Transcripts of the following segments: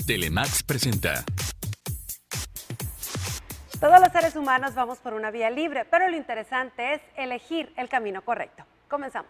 Telemax presenta. Todos los seres humanos vamos por una vía libre, pero lo interesante es elegir el camino correcto. Comenzamos.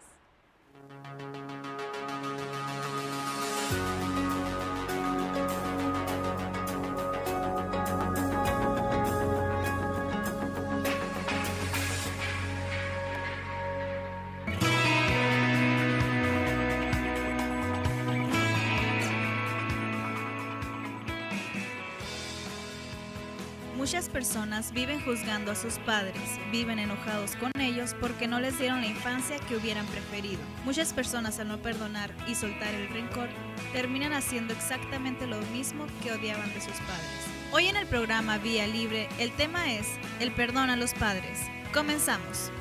Muchas personas viven juzgando a sus padres, viven enojados con ellos porque no les dieron la infancia que hubieran preferido. Muchas personas al no perdonar y soltar el rencor, terminan haciendo exactamente lo mismo que odiaban de sus padres. Hoy en el programa Vía Libre, el tema es el perdón a los padres. Comenzamos.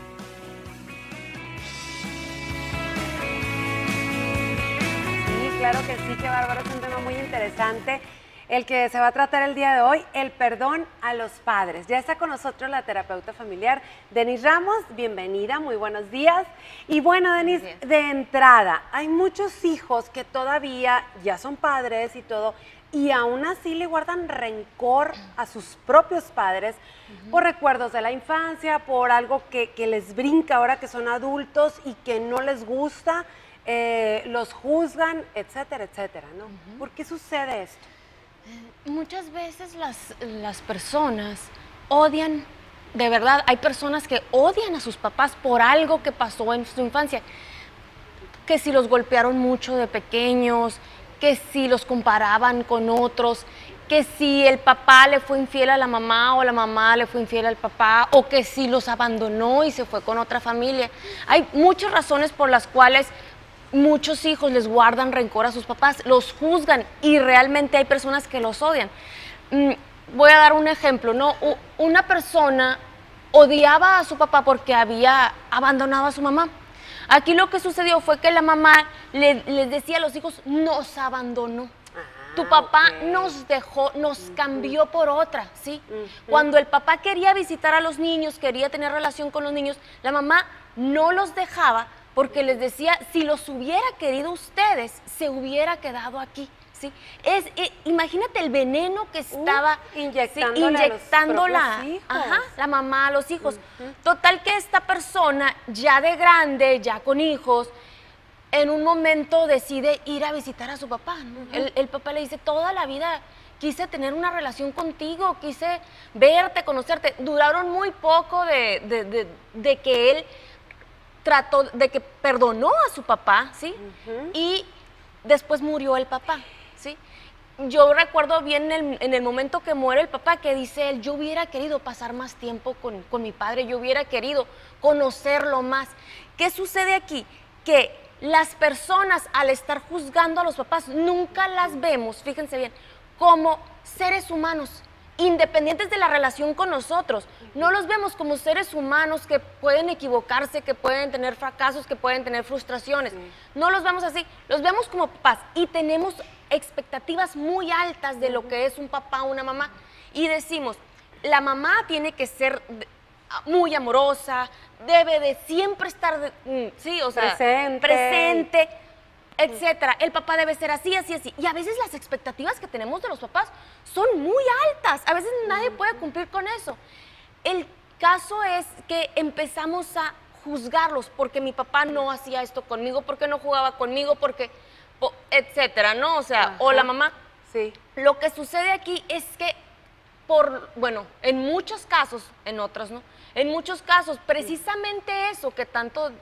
Sí, claro que sí, qué bárbaro, es un tema muy interesante. El que se va a tratar el día de hoy, el perdón a los padres. Ya está con nosotros la terapeuta familiar, Denise Ramos. Bienvenida, muy buenos días. Y bueno, Denise, de entrada, hay muchos hijos que todavía ya son padres y todo, y aún así le guardan rencor a sus propios padres por recuerdos de la infancia, por algo que les brinca ahora que son adultos y que no les gusta, los juzgan, etcétera, etcétera, ¿no? ¿Por qué sucede esto? Muchas veces las personas odian, de verdad, hay personas que odian a sus papás por algo que pasó en su infancia, que si los golpearon mucho de pequeños, que si los comparaban con otros, que si el papá le fue infiel a la mamá o la mamá le fue infiel al papá, o que si los abandonó y se fue con otra familia. Hay muchas razones por las cuales muchos hijos les guardan rencor a sus papás, los juzgan y realmente hay personas que los odian. Voy a dar un ejemplo, ¿no? Una persona odiaba a su papá porque había abandonado a su mamá. Aquí lo que sucedió fue que la mamá les decía a los hijos, nos abandonó. Tu papá nos dejó, nos cambió por otra, ¿sí? Cuando el papá quería visitar a los niños, quería tener relación con los niños, la mamá no los dejaba porque les decía, si los hubiera querido ustedes, se hubiera quedado aquí, ¿sí? Imagínate el veneno que estaba inyectando la mamá a los hijos. Total que esta persona, ya de grande, ya con hijos, en un momento decide ir a visitar a su papá, ¿no? El papá le dice, toda la vida quise tener una relación contigo, quise verte, conocerte. Duraron muy poco de que él trató de que perdonó a su papá, ¿sí? Y después murió el papá, ¿sí? Yo recuerdo bien en el momento que muere el papá que dice él, yo hubiera querido pasar más tiempo con mi padre, yo hubiera querido conocerlo más. ¿Qué sucede aquí? Que las personas al estar juzgando a los papás nunca las vemos, fíjense bien, como seres humanos, independientes de la relación con nosotros. No los vemos como seres humanos que pueden equivocarse, que pueden tener fracasos, que pueden tener frustraciones. No los vemos así, los vemos como papás y tenemos expectativas muy altas de lo que es un papá o una mamá. Y decimos, la mamá tiene que ser muy amorosa, debe de siempre estar, sí, o sea, presente, etcétera. El papá debe ser así, así, así. Y a veces las expectativas que tenemos de los papás son muy altas. A veces nadie puede cumplir con eso. El caso es que empezamos a juzgarlos porque mi papá no hacía esto conmigo, porque no jugaba conmigo, porque, etcétera, ¿no? O sea, o la mamá. Sí. Lo que sucede aquí es que bueno, en muchos casos, en otros, ¿no? En muchos casos, precisamente eso que tanto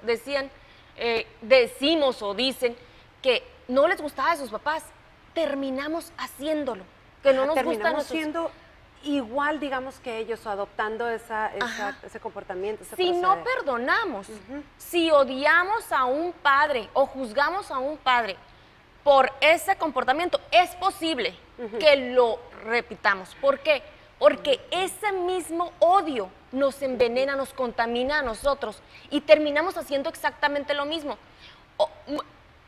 decimos o dicen, que no les gustaba de sus papás, terminamos haciéndolo, que no nos gusta siendo igual, digamos, que ellos, o adoptando ese comportamiento, ese si proceder. no perdonamos, si odiamos a un padre o juzgamos a un padre por ese comportamiento, es posible que lo repitamos. ¿Por qué? Porque ese mismo odio nos envenena, nos contamina a nosotros y terminamos haciendo exactamente lo mismo.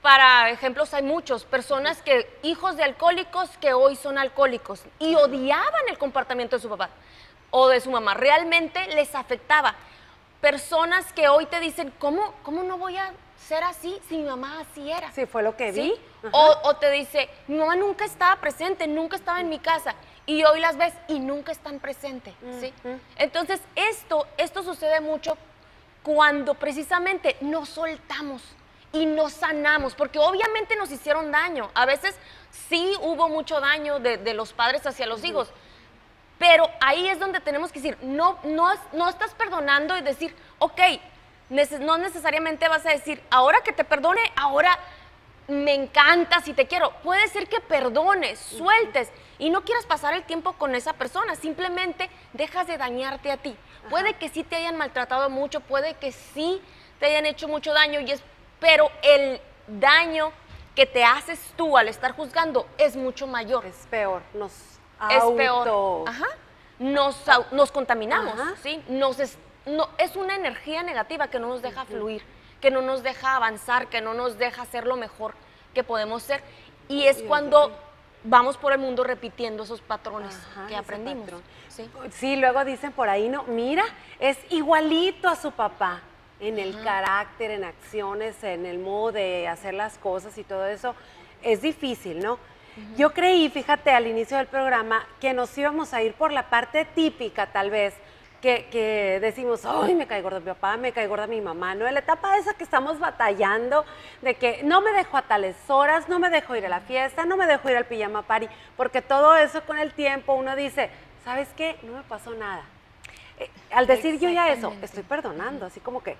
Para ejemplos hay muchos, personas hijos de alcohólicos que hoy son alcohólicos y odiaban el comportamiento de su papá o de su mamá, realmente les afectaba. Personas que hoy te dicen, ¿cómo no voy a ser así si mi mamá así era? Sí, fue lo que vi. ¿Sí? O te dice, mi mamá nunca estaba presente, nunca estaba en mi casa, y hoy las ves y nunca están presentes, ¿sí? Entonces, esto sucede mucho cuando precisamente nos soltamos y nos sanamos, porque obviamente nos hicieron daño. A veces sí hubo mucho daño de los padres hacia los hijos, pero ahí es donde tenemos que decir, no estás perdonando y decir, ok, no necesariamente vas a decir, ahora que te perdone, ahora me encantas y te quiero. Puede ser que perdones, sueltes y no quieras pasar el tiempo con esa persona, simplemente dejas de dañarte a ti. Puede que sí te hayan maltratado mucho, puede que sí te hayan hecho mucho daño, pero el daño que te haces tú al estar juzgando es mucho mayor. Es peor, Es peor. Ajá. Nos contaminamos, ¿sí? Es una energía negativa que no nos deja fluir, que no nos deja avanzar, que no nos deja ser lo mejor que podemos ser. Y es cuando vamos por el mundo repitiendo esos patrones que aprendimos. ¿Sí? Sí, luego dicen por ahí, no, mira, es igualito a su papá en el carácter, en acciones, en el modo de hacer las cosas y todo eso. Es difícil, ¿no? Yo creí, fíjate, al inicio del programa que nos íbamos a ir por la parte típica, tal vez, que decimos, ay, me cae gordo mi papá, me cae gorda mi mamá, ¿no? En la etapa esa que estamos batallando, de que no me dejo a tales horas, no me dejo ir a la fiesta, no me dejo ir al pijama party, porque todo eso con el tiempo uno dice, ¿sabes qué? No me pasó nada. Al decir yo ya eso, estoy perdonando, así como que,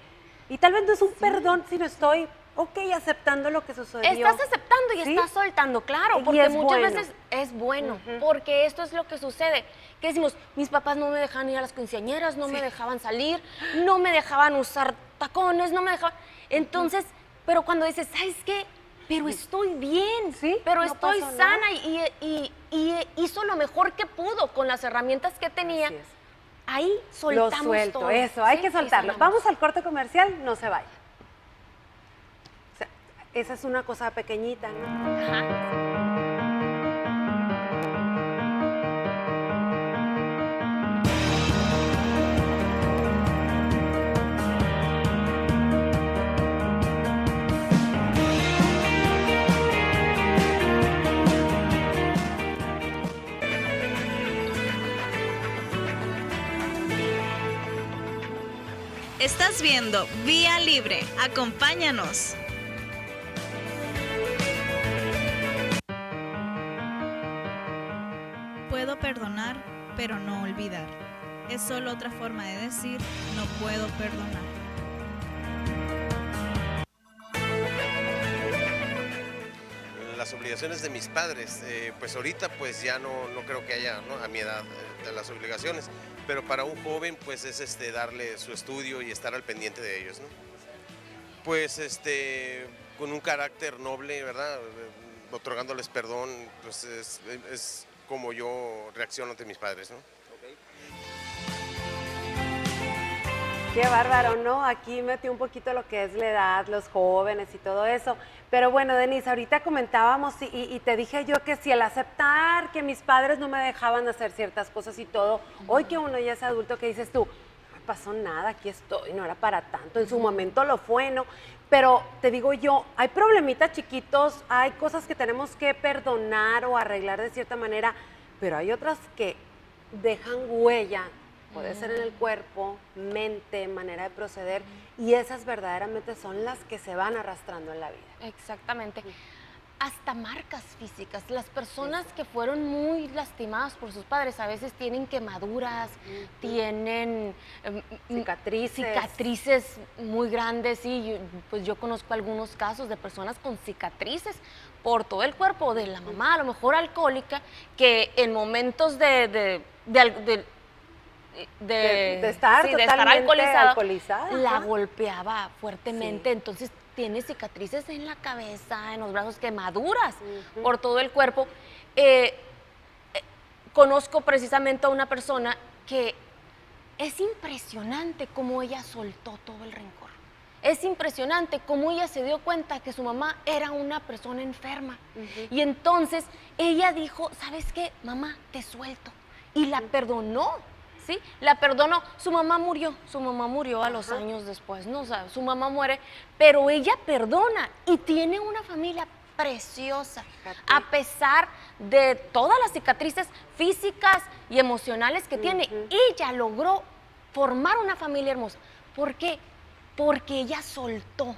y tal vez no es un perdón, sino estoy, ok, aceptando lo que sucedió. Estás aceptando y estás soltando, claro, porque muchas veces es bueno, porque esto es lo que sucede, que decimos, mis papás no me dejaban ir a las quinceañeras, no me dejaban salir, no me dejaban usar tacones, no me dejaban, entonces, pero cuando dices, ¿sabes qué? Pero estoy bien, pero no estoy sana y hizo lo mejor que pudo con las herramientas que tenía. Ahí soltamos lo suelto, todo. Eso, hay que soltarlo. Vamos al corte comercial, no se vaya. O sea, esa es una cosa pequeñita, ¿no? Ajá. Estás viendo Vía Libre. Acompáñanos. Puedo perdonar, pero no olvidar. Es solo otra forma de decir no puedo perdonar. Las obligaciones de mis padres, pues ahorita pues ya no creo que haya, ¿no? A mi edad de las obligaciones, pero para un joven pues es darle su estudio y estar al pendiente de ellos, ¿no? Pues con un carácter noble, ¿verdad? Otorgándoles perdón, pues es como yo reacciono ante mis padres, ¿no? Qué bárbaro, ¿no? Aquí metí un poquito lo que es la edad, los jóvenes y todo eso. Pero bueno, Denise, ahorita comentábamos y te dije yo que si el aceptar que mis padres no me dejaban hacer ciertas cosas y todo, hoy que uno ya es adulto, que dices tú, no me pasó nada, aquí estoy, no era para tanto, en su momento lo fue, ¿no? Pero te digo yo, hay problemitas chiquitos, hay cosas que tenemos que perdonar o arreglar de cierta manera, pero hay otras que dejan huella. Puede ser en el cuerpo, mente, manera de proceder, y esas verdaderamente son las que se van arrastrando en la vida. Exactamente. Hasta marcas físicas. Las personas que fueron muy lastimadas por sus padres a veces tienen quemaduras, tienen cicatrices muy grandes. Y pues yo conozco algunos casos de personas con cicatrices por todo el cuerpo de la mamá, a lo mejor alcohólica, que en momentos de estar alcoholizada, la golpeaba fuertemente, entonces tiene cicatrices en la cabeza, en los brazos, quemaduras por todo el cuerpo. Conozco precisamente a una persona que es impresionante cómo ella soltó todo el rencor. Es impresionante cómo ella se dio cuenta que su mamá era una persona enferma. Y entonces ella dijo, ¿sabes qué? Mamá, te suelto. Y la perdonó. ¿sí? La perdonó. Su mamá murió a los años después, ¿no? O sea, su mamá muere, pero ella perdona y tiene una familia preciosa, a pesar de todas las cicatrices físicas y emocionales que tiene. Ella logró formar una familia hermosa. ¿Por qué? Porque ella soltó.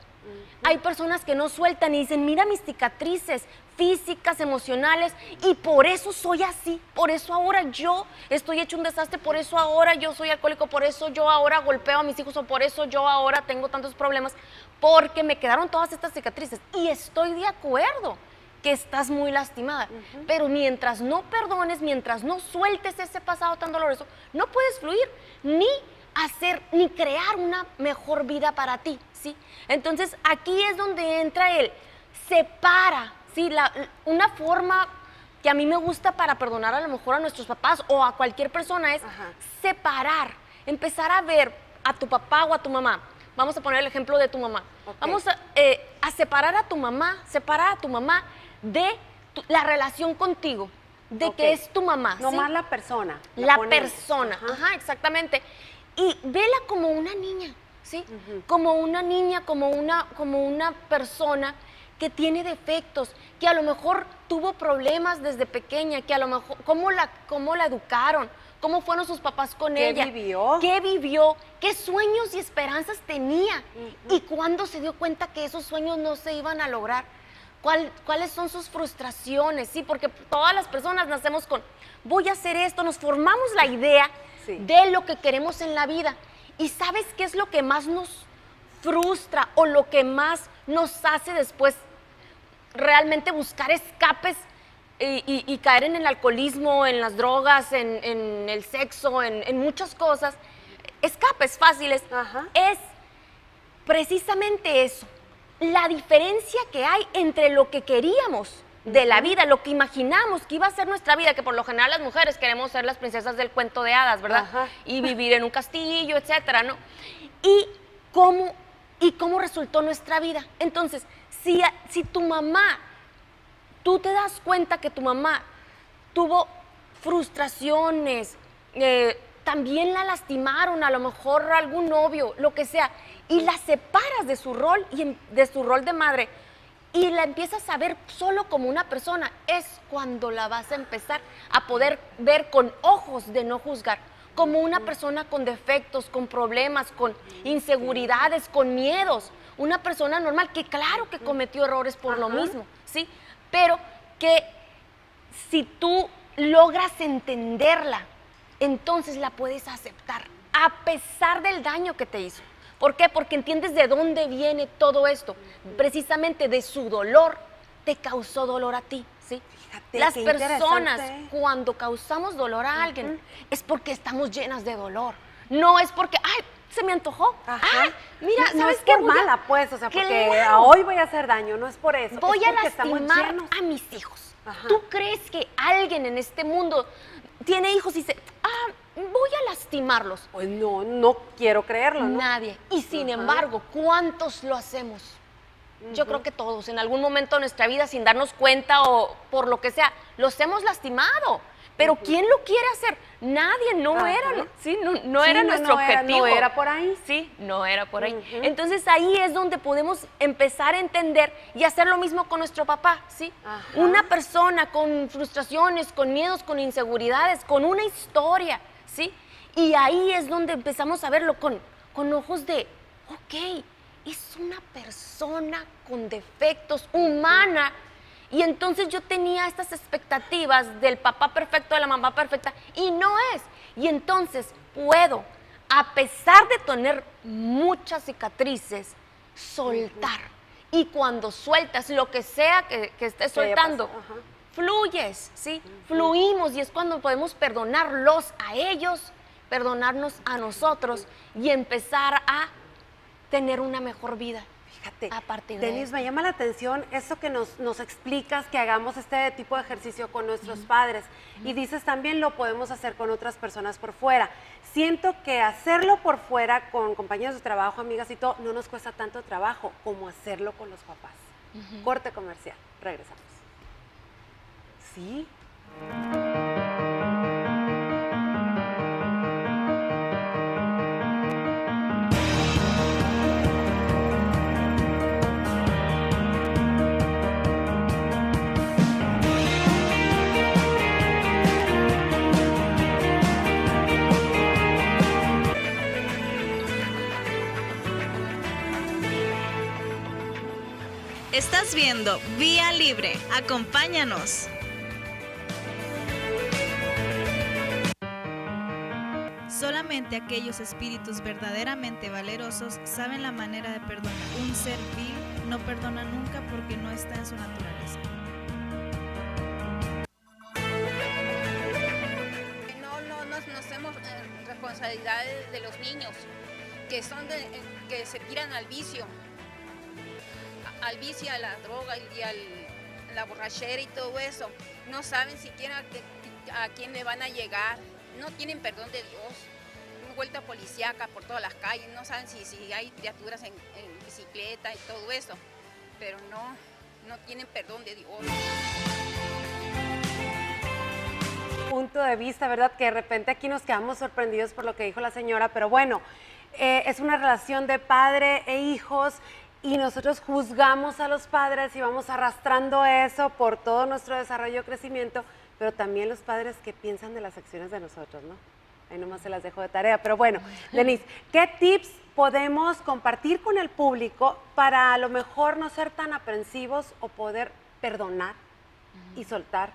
Hay personas que no sueltan y dicen, mira mis cicatrices físicas, emocionales, y por eso soy así, por eso ahora yo estoy hecho un desastre, por eso ahora yo soy alcohólico, por eso yo ahora golpeo a mis hijos, o por eso yo ahora tengo tantos problemas, porque me quedaron todas estas cicatrices. Y estoy de acuerdo que estás muy lastimada, pero mientras no perdones, mientras no sueltes ese pasado tan doloroso, no puedes fluir, ni crear una mejor vida para ti, ¿sí? Entonces, aquí es donde entra el separa, ¿sí? Una forma que a mí me gusta para perdonar a lo mejor a nuestros papás o a cualquier persona es separar, empezar a ver a tu papá o a tu mamá. Vamos a poner el ejemplo de tu mamá. Vamos a separar a tu mamá de la relación contigo, de que es tu mamá. No ¿sí? más la persona. La persona, exactamente. Y vela como una niña, ¿sí? Como una niña, como una persona que tiene defectos, que a lo mejor tuvo problemas desde pequeña, que a lo mejor, cómo la educaron, cómo fueron sus papás con ella. ¿Qué vivió? ¿Qué sueños y esperanzas tenía? Y cuándo se dio cuenta que esos sueños no se iban a lograr. ¿Cuáles son sus frustraciones? Sí, porque todas las personas nacemos con, voy a hacer esto, nos formamos la idea de lo que queremos en la vida. ¿Y sabes qué es lo que más nos frustra o lo que más nos hace después realmente buscar escapes y caer en el alcoholismo, en las drogas, en el sexo, en muchas cosas? Escapes fáciles. Es precisamente eso. La diferencia que hay entre lo que queríamos de la vida, lo que imaginamos que iba a ser nuestra vida, que por lo general las mujeres queremos ser las princesas del cuento de hadas, ¿verdad? Y vivir en un castillo, etcétera, ¿no? Y cómo resultó nuestra vida. Entonces, si tu mamá, tú te das cuenta que tu mamá tuvo frustraciones, también la lastimaron, a lo mejor algún novio, lo que sea, y la separas de su rol de su rol de madre y la empiezas a ver solo como una persona, es cuando la vas a empezar a poder ver con ojos de no juzgar, como una persona con defectos, con problemas, con inseguridades, con miedos, una persona normal que claro que cometió errores por lo mismo, ¿sí? Pero que si tú logras entenderla, entonces la puedes aceptar, a pesar del daño que te hizo. ¿Por qué? Porque entiendes de dónde viene todo esto. Precisamente de su dolor, te causó dolor a ti, ¿sí? Fíjate, las qué personas, interesante. cuando causamos dolor a alguien, es porque estamos llenas de dolor. No es porque, ay, se me antojó. Ay, mira, no ¿sabes es qué? por mala, pues, o sea, porque Claro. hoy voy a hacer daño, no es por eso. Voy es a porque estamos lastimar llenos. a mis hijos. ¿Tú crees que alguien en este mundo tiene hijos y dice, voy a lastimarlos? Pues no quiero creerlo, ¿no? Nadie. Y sin embargo, ¿cuántos lo hacemos? Yo creo que todos, en algún momento de nuestra vida, sin darnos cuenta o por lo que sea, los hemos lastimado. Pero ¿quién lo quiere hacer? Nadie, no era, ¿sí? No era nuestro objetivo. No era por ahí. Sí, no era por ahí. Entonces ahí es donde podemos empezar a entender y hacer lo mismo con nuestro papá, ¿sí? Una persona con frustraciones, con miedos, con inseguridades, con una historia, ¿sí? Y ahí es donde empezamos a verlo con ojos de, ok, es una persona con defectos, humana. Y entonces yo tenía estas expectativas del papá perfecto, de la mamá perfecta, y no es. Y entonces puedo, a pesar de tener muchas cicatrices, soltar. Y cuando sueltas lo que sea que estés soltando, fluyes, ¿sí? Fluimos y es cuando podemos perdonarlos a ellos, perdonarnos a nosotros y empezar a tener una mejor vida. Fíjate, a partir de Denise, esto. me llama la atención esto que nos explicas, que hagamos este tipo de ejercicio con nuestros padres. Y dices también lo podemos hacer con otras personas por fuera. Siento que hacerlo por fuera con compañeros de trabajo, amigas y todo, no nos cuesta tanto trabajo como hacerlo con los papás. Corte comercial, regresamos. ¿Sí? Estás viendo Vía Libre. Acompáñanos. Solamente aquellos espíritus verdaderamente valerosos saben la manera de perdonar. Un ser vil no perdona nunca porque no está en su naturaleza. No hacemos responsabilidades de los niños que se tiran al vicio, a la droga y a la borrachera y todo eso. No saben siquiera a quién le van a llegar. No tienen perdón de Dios. Una vuelta policíaca por todas las calles, no saben si hay criaturas en bicicleta y todo eso, pero no tienen perdón de Dios. Punto de vista, ¿verdad? Que de repente aquí nos quedamos sorprendidos por lo que dijo la señora, pero bueno, es una relación de padre e hijos y nosotros juzgamos a los padres y vamos arrastrando eso por todo nuestro desarrollo y crecimiento, pero también los padres que piensan de las acciones de nosotros, ¿no? Ahí nomás se las dejo de tarea. Pero bueno, Denise, ¿qué tips podemos compartir con el público para a lo mejor no ser tan aprensivos o poder perdonar y soltar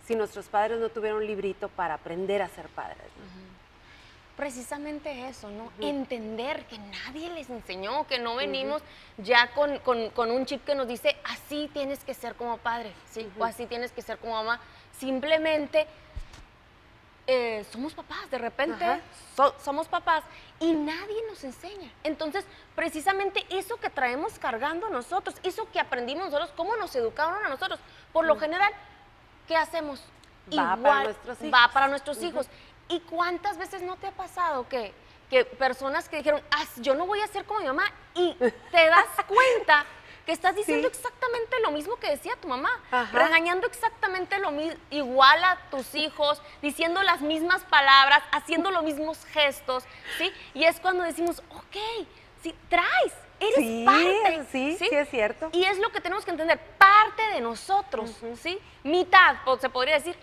si nuestros padres no tuvieron un librito para aprender a ser padres, ¿no? Precisamente eso, ¿no? Entender que nadie les enseñó, que no venimos ya con un chip que nos dice así tienes que ser como padre, ¿sí? O así tienes que ser como mamá. Simplemente somos papás, de repente somos papás y nadie nos enseña. Entonces, precisamente eso que traemos cargando nosotros, eso que aprendimos nosotros, cómo nos educaron a nosotros, por lo general, ¿qué hacemos? Va para nuestros hijos. ¿Y cuántas veces no te ha pasado que personas que dijeron, yo no voy a ser como mi mamá, y te das cuenta que estás diciendo exactamente lo mismo que decía tu mamá, regañando exactamente lo mismo, igual a tus hijos, diciendo las mismas palabras, haciendo los mismos gestos, ¿sí? Y es cuando decimos, ok, sí, eres parte. Sí, es cierto. Y es lo que tenemos que entender, parte de nosotros, ¿sí? Mitad, se podría decir,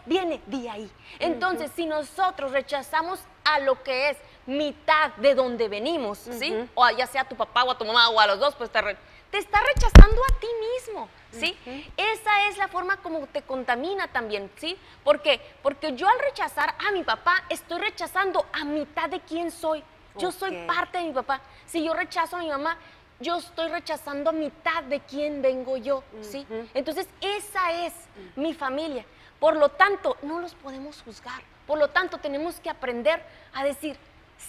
viene de ahí. Entonces, si nosotros rechazamos a lo que es mitad de donde venimos, ¿sí? O ya sea a tu papá o a tu mamá o a los dos, pues te está rechazando a ti mismo, ¿sí? Esa es la forma como te contamina también, ¿sí? ¿Por qué? Porque yo al rechazar a mi papá, estoy rechazando a mitad de quién soy. Yo soy parte de mi papá. Si yo rechazo a mi mamá, yo estoy rechazando a mitad de quién vengo yo, ¿sí? Entonces, esa es mi familia. Por lo tanto, no los podemos juzgar. Por lo tanto, tenemos que aprender a decir,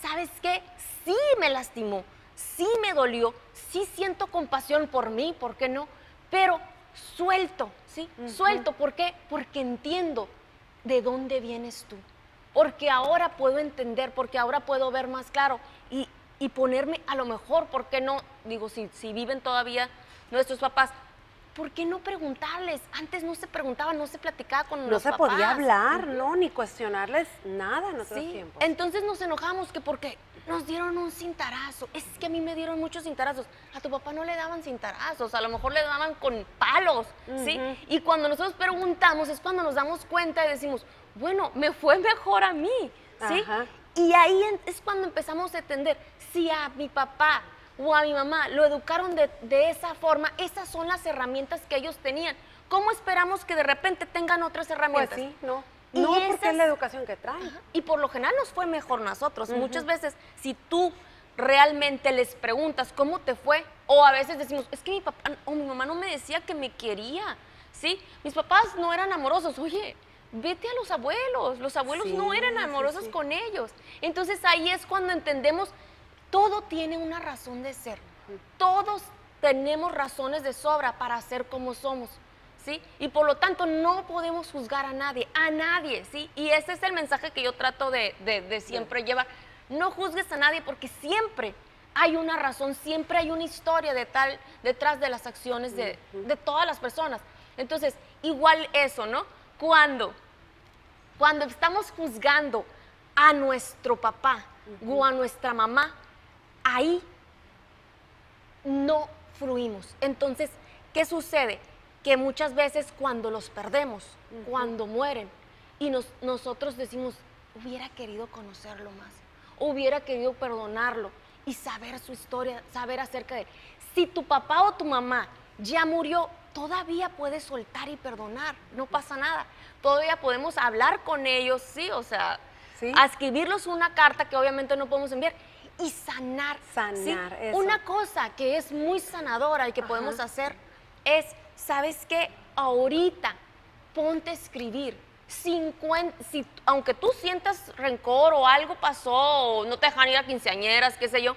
¿sabes qué? Sí me lastimó, sí me dolió, sí siento compasión por mí, ¿por qué no? Pero suelto, ¿sí? Suelto, ¿por qué? Porque entiendo de dónde vienes tú. Porque ahora puedo entender, porque ahora puedo ver más claro y ponerme a lo mejor, ¿por qué no? Digo, si viven todavía nuestros papás, ¿por qué no preguntarles? Antes no se preguntaba, no se platicaba con los papás. No se podía hablar, ¿no? Ni cuestionarles nada en nuestros tiempos. Entonces nos enojamos que porque nos dieron un cintarazo. Es que a mí me dieron muchos cintarazos. A tu papá no le daban cintarazos, a lo mejor le daban con palos, ¿sí? Y cuando nosotros preguntamos es cuando nos damos cuenta y decimos, bueno, me fue mejor a mí, ¿sí? Y ahí es cuando empezamos a entender, si a mi papá o a mi mamá lo educaron de esa forma, esas son las herramientas que ellos tenían. ¿Cómo esperamos que de repente tengan otras herramientas? Pues sí, no. No, porque es la educación que traen. Y por lo general nos fue mejor nosotros. Muchas veces, si tú realmente les preguntas cómo te fue, o a veces decimos, es que mi papá o mi mamá no me decía que me quería, ¿sí? Mis papás no eran amorosos. Oye, vete a los abuelos no eran amorosos con ellos. Entonces ahí es cuando entendemos, todo tiene una razón de ser. Todos tenemos razones de sobra para ser como somos, ¿sí? Y por lo tanto no podemos juzgar a nadie, ¿sí? Y ese es el mensaje que yo trato de siempre llevar. No juzgues a nadie porque siempre hay una razón, siempre hay una historia detrás de las acciones de todas las personas. Entonces, igual eso, ¿no? Cuando estamos juzgando a nuestro papá o a nuestra mamá, ahí no fluimos. Entonces, ¿qué sucede? Que muchas veces cuando los perdemos, cuando mueren, y nosotros decimos, hubiera querido conocerlo más, hubiera querido perdonarlo y saber su historia, saber acerca de él. Si tu papá o tu mamá ya murió, todavía puedes soltar y perdonar, no pasa nada. Todavía podemos hablar con ellos, sí, o sea, ¿Sí? a escribirles una carta que obviamente no podemos enviar y sanar. Sanar, ¿sí? eso. Una cosa que es muy sanadora y que podemos hacer es, ¿sabes qué? Ahorita ponte a escribir. Aunque tú sientas rencor o algo pasó, o no te dejan ir a quinceañeras, qué sé yo,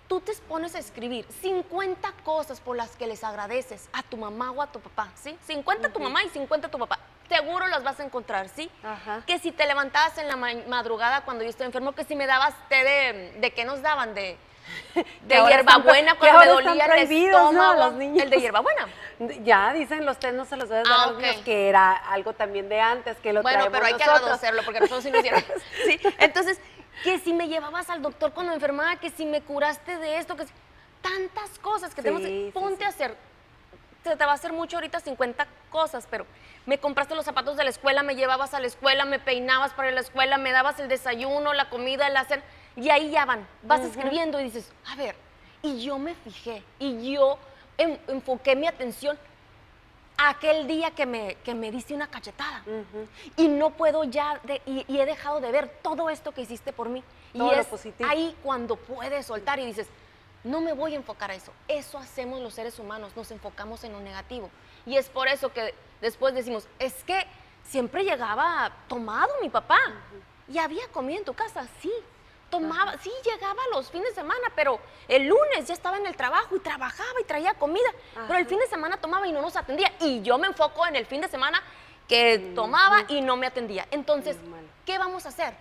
tú te pones a escribir 50 cosas por las que les agradeces a tu mamá o a tu papá, ¿sí? 50 a tu mamá y 50 a tu papá. Seguro las vas a encontrar, ¿sí? Ajá. Que si te levantabas en la madrugada cuando yo estaba enfermo, que si me dabas té ¿de qué nos daban? De ahora hierbabuena están cuando me ahora están dolía el prohibidos, ¿no? estómago. Los niños. El de hierbabuena. Ya dicen los test no se los debes dar a los ok. niños, que era algo también de antes, que lo Bueno, traemos pero hay que nosotros. agradecerlo porque nosotros sí nos dieron. Sí, entonces, que si me llevabas al doctor cuando me enfermaba, que si me curaste de esto, que si... tantas cosas que Sí, tenemos. sí, Ponte sí. a hacer. Se te va a hacer mucho ahorita 50 cosas, pero me compraste los zapatos de la escuela, me llevabas a la escuela, me peinabas para ir a la escuela, me dabas el desayuno, la comida, el hacer, y ahí ya van. Vas escribiendo y dices, a ver, y yo me fijé, y yo enfoqué mi atención aquel día que me diste una cachetada. Y no puedo ya, y he dejado de ver todo esto que hiciste por mí. Todo y lo es positivo. ahí cuando puedes soltar y dices, no me voy a enfocar a eso. Eso hacemos los seres humanos, nos enfocamos en lo negativo. Y es por eso que después decimos, es que siempre llegaba tomado mi papá. Y había comido en tu casa, sí. Tomaba, sí, llegaba los fines de semana, pero el lunes ya estaba en el trabajo y trabajaba y traía comida. Pero el fin de semana tomaba y no nos atendía. Y yo me enfoco en el fin de semana que tomaba y no me atendía. Entonces, Malo. ¿qué vamos a hacer?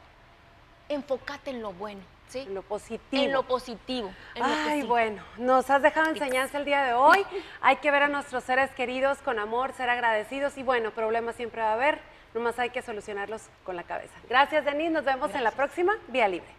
Enfócate en lo bueno, ¿sí? En lo positivo. En lo positivo. en lo que Ay, sí. bueno, nos has dejado enseñanza el día de hoy. Hay que ver a nuestros seres queridos con amor, ser agradecidos y bueno, problemas siempre va a haber, nomás hay que solucionarlos con la cabeza. Gracias, Denise, nos vemos en la próxima Vía Libre.